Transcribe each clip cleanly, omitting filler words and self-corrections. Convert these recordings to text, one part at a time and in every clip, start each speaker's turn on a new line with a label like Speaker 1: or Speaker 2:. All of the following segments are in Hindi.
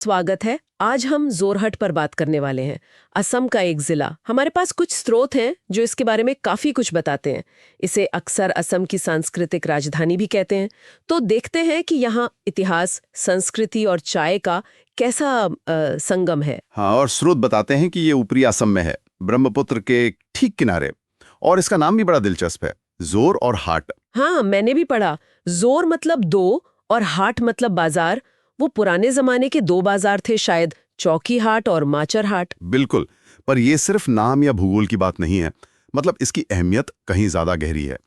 Speaker 1: स्वागत है। आज हम जोरहट पर बात करने वाले हैं। असम का एक जिला। हमारे पास कुछ स्रोत हैं जो इसके बारे में काफी कुछ बताते हैं। इसे अक्सर असम की सांस्कृतिक राजधानी भी कहते हैं। तो देखते हैं कि यहाँ इतिहास, संस्कृति और चाय का कैसा संगम है।
Speaker 2: हाँ, और स्रोत बताते हैं कि ये ऊपरी असम में है, ब्रह्मपुत्र के ठीक किनारे। और इसका नाम भी बड़ा दिलचस्प है, जोर और हाट।
Speaker 1: हाँ, मैंने भी पढ़ा। जोर मतलब दो और हाट मतलब बाजार। वो पुराने जमाने के दो बाजार थे शायद, चौकी हाट और माचर हाट।
Speaker 2: बिल्कुल, पर ये सिर्फ नाम या भूगोल की बात नहीं है। मतलब इसकी अहमियत कहीं ज्यादा गहरी है।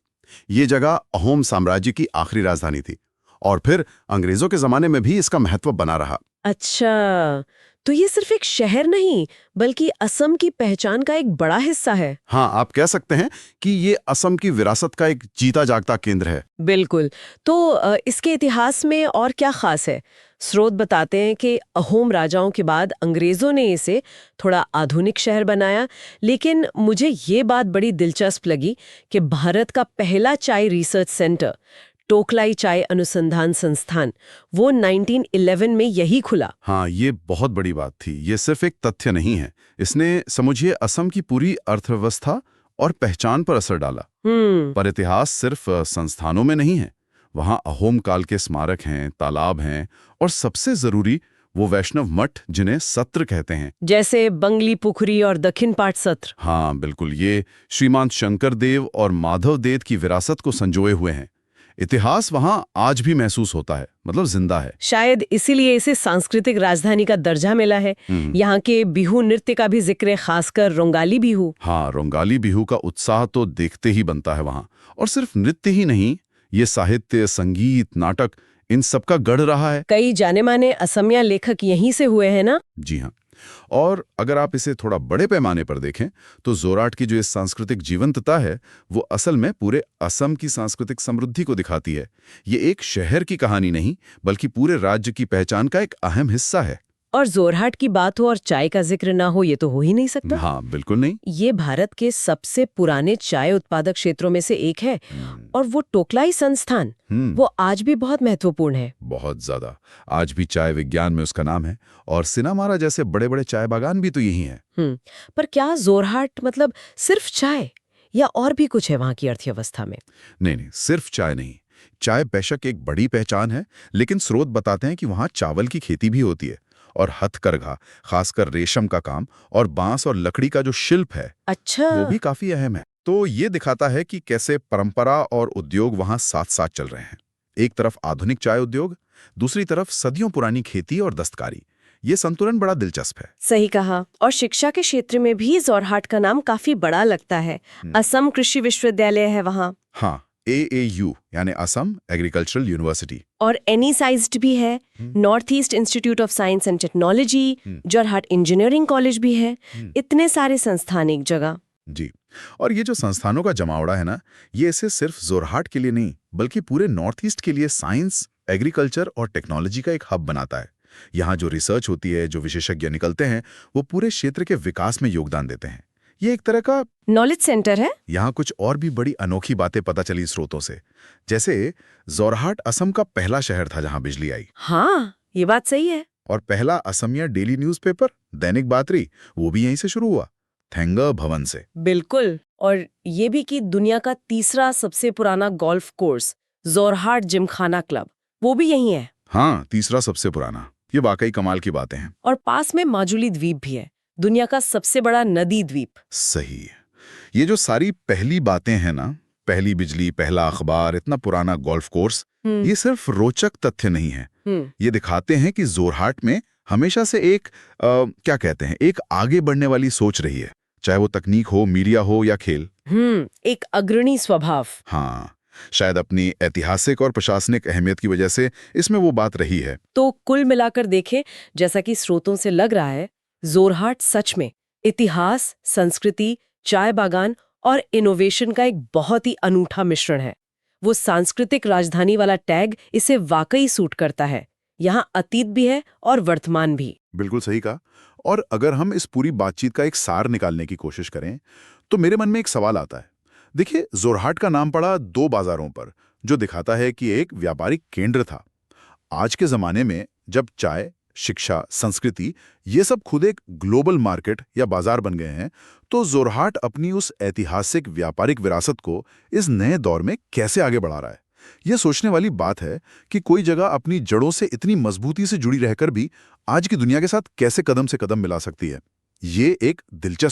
Speaker 2: ये जगह अहोम साम्राज्य की आखिरी राजधानी थी और फिर अंग्रेजों के जमाने में भी इसका महत्व बना रहा।
Speaker 1: अच्छा, तो ये सिर्फ एक शहर नहीं बल्कि असम की पहचान का एक बड़ा हिस्सा है।
Speaker 2: हाँ, आप कह सकते हैं कि ये असम की विरासत का एक जीता जागता केंद्र है।
Speaker 1: बिल्कुल। तो इसके इतिहास में और क्या खास है? स्रोत बताते हैं कि अहोम राजाओं के बाद अंग्रेजों ने इसे थोड़ा आधुनिक शहर बनाया, लेकिन मुझे ये बात बड़ी दिलचस्प लगी कि भारत का पहला चाय रिसर्च सेंटर, टोकलाई चाय अनुसंधान संस्थान, वो 1911 में यही खुला।
Speaker 2: हाँ, ये बहुत बड़ी बात थी। ये सिर्फ एक तथ्य नहीं है, इसने समझिए असम की पूरी अर्थव्यवस्था और पहचान पर असर डाला। पर इतिहास सिर्फ संस्थानों में नहीं है। वहाँ अहोम काल के स्मारक हैं, तालाब हैं और सबसे जरूरी वो वैष्णव मठ जिन्हें सत्र कहते हैं।
Speaker 1: जैसे बंगली पुखरी और दक्षिण पाट सत्र।
Speaker 2: हाँ बिल्कुल, ये श्रीमान शंकर देव और माधव देव की विरासत को संजोए हुए हैं। इतिहास वहाँ आज भी महसूस होता है, मतलब जिंदा है।
Speaker 1: शायद इसीलिए इसे सांस्कृतिक राजधानी का दर्जा मिला है। यहाँ के बिहू नृत्य का भी जिक्र है, खासकर रोंगाली बिहू।
Speaker 2: हाँ, रोंगाली बिहू का उत्साह तो देखते ही बनता है वहाँ। और सिर्फ नृत्य ही नहीं, ये साहित्य, संगीत, नाटक, इन सब का गढ़ रहा है।
Speaker 1: कई जाने माने असमिया लेखक यहीं से हुए हैं ना?
Speaker 2: जी हाँ। और अगर आप इसे थोड़ा बड़े पैमाने पर देखें तो जोरहाट की जो इस सांस्कृतिक जीवंतता है वो असल में पूरे असम की सांस्कृतिक समृद्धि को दिखाती है। ये एक शहर की कहानी नहीं बल्कि पूरे राज्य की पहचान का एक अहम हिस्सा है।
Speaker 1: और जोरहाट की बात हो और चाय का जिक्र ना हो, ये तो हो ही नहीं सकता।
Speaker 2: हाँ बिल्कुल नहीं।
Speaker 1: ये भारत के सबसे पुराने चाय उत्पादक क्षेत्रों में से एक है। और वो टोकलाई संस्थान, वो आज भी बहुत महत्वपूर्ण है।
Speaker 2: बहुत ज्यादा। आज भी चाय विज्ञान में उसका नाम है और सिनामारा जैसे बड़े बड़े चाय बागान भी तो यही हैं।
Speaker 1: पर क्या जोरहाट मतलब सिर्फ चाय या और भी कुछ है वहां की अर्थव्यवस्था में?
Speaker 2: नहीं नहीं, सिर्फ चाय नहीं। चाय बेशक एक बड़ी पहचान है, लेकिन स्रोत बताते हैं कि वहाँ चावल की खेती भी होती है और हथकरघा, खासकर रेशम का काम और बांस और लकड़ी का जो शिल्प है,
Speaker 1: अच्छा,
Speaker 2: वो भी काफी अहम है। तो ये दिखाता है कि कैसे परंपरा और उद्योग वहाँ साथ साथ चल रहे हैं। एक तरफ आधुनिक चाय उद्योग, दूसरी तरफ सदियों पुरानी खेती और दस्तकारी। ये संतुलन बड़ा दिलचस्प है।
Speaker 1: सही कहा। और शिक्षा के क्षेत्र में भी जोरहाट का नाम काफी बड़ा लगता है। असम कृषि विश्वविद्यालय है वहाँ।
Speaker 2: हाँ, AAU यानी असम एग्रीकल्चरल यूनिवर्सिटी।
Speaker 1: और एनीसाइज्ड भी है, north east institute of science and technology, Jorhat engineering college भी है। इतने सारे संस्थान एक जगह।
Speaker 2: जी, और ये जो संस्थानों का जमावड़ा है ना, ये इसे सिर्फ जोरहाट के लिए नहीं बल्कि पूरे नॉर्थ ईस्ट के लिए साइंस, एग्रीकल्चर और टेक्नोलॉजी का एक हब बनाता है। यहाँ जो रिसर्च होती है, जो विशेषज्ञ निकलते हैं, वो पूरे क्षेत्र के विकास में योगदान देते हैं। ये एक तरह का
Speaker 1: नॉलेज सेंटर है।
Speaker 2: यहाँ कुछ और भी बड़ी अनोखी बातें पता चली स्रोतों से। जैसे जोरहाट असम का पहला शहर था जहाँ बिजली आई।
Speaker 1: हाँ, ये बात सही है।
Speaker 2: और पहला असमिया डेली न्यूज़पेपर दैनिक बातरी, वो भी यहीं से शुरू हुआ, थेंगा भवन से।
Speaker 1: बिल्कुल। और ये भी कि दुनिया का तीसरा सबसे पुराना golf course, Jorhat Gymkhana club, वो भी यही है।
Speaker 2: हाँ, तीसरा सबसे पुराना। ये वाकई कमाल की बातें हैं।
Speaker 1: और पास में माजुली द्वीप भी है, दुनिया का सबसे बड़ा नदी द्वीप।
Speaker 2: सही है। ये जो सारी पहली बातें हैं ना, पहली बिजली, पहला अखबार, इतना पुराना गोल्फ कोर्स, ये सिर्फ रोचक तथ्य नहीं है। ये दिखाते हैं कि जोरहाट में हमेशा से एक क्या कहते हैं, एक आगे बढ़ने वाली सोच रही है, चाहे वो तकनीक हो, मीडिया हो या खेल।
Speaker 1: एक अग्रणी स्वभाव।
Speaker 2: हाँ, शायद अपनी ऐतिहासिक और प्रशासनिक अहमियत की वजह से इसमें वो बात रही है।
Speaker 1: तो कुल मिलाकर देखें, जैसा कि स्रोतों से लग रहा है, जोरहाट सच में इतिहास, संस्कृति, चाय बागान और इनोवेशन का एक बहुत ही अनूठा मिश्रण है। वो सांस्कृतिक राजधानी वाला टैग इसे वाकई सूट करता है। यहाँ अतीत भी है और वर्तमान भी।
Speaker 2: बिल्कुल सही कहा। और अगर हम इस पूरी बातचीत का एक सार निकालने की कोशिश करें तो मेरे मन में एक सवाल आता है। देखिए, जोरहाट का नाम पड़ा दो बाजारों पर, जो दिखाता है कि एक व्यापारिक केंद्र था। आज के जमाने में जब चाय
Speaker 3: शिक्षा, संस्कृति, ये सब खुद एक ग्लोबल मार्केट या बाजार बन गए हैं, तो जोरहाट अपनी उस ऐतिहासिक व्यापारिक विरासत को इस नए दौर में कैसे आगे बढ़ा रहा है। यह सोचने वाली बात है कि कोई जगह अपनी जड़ों से इतनी मजबूती से जुड़ी रहकर भी आज की दुनिया के साथ कैसे कदम से कदम मिला सकती है। ये एक दिलचस्प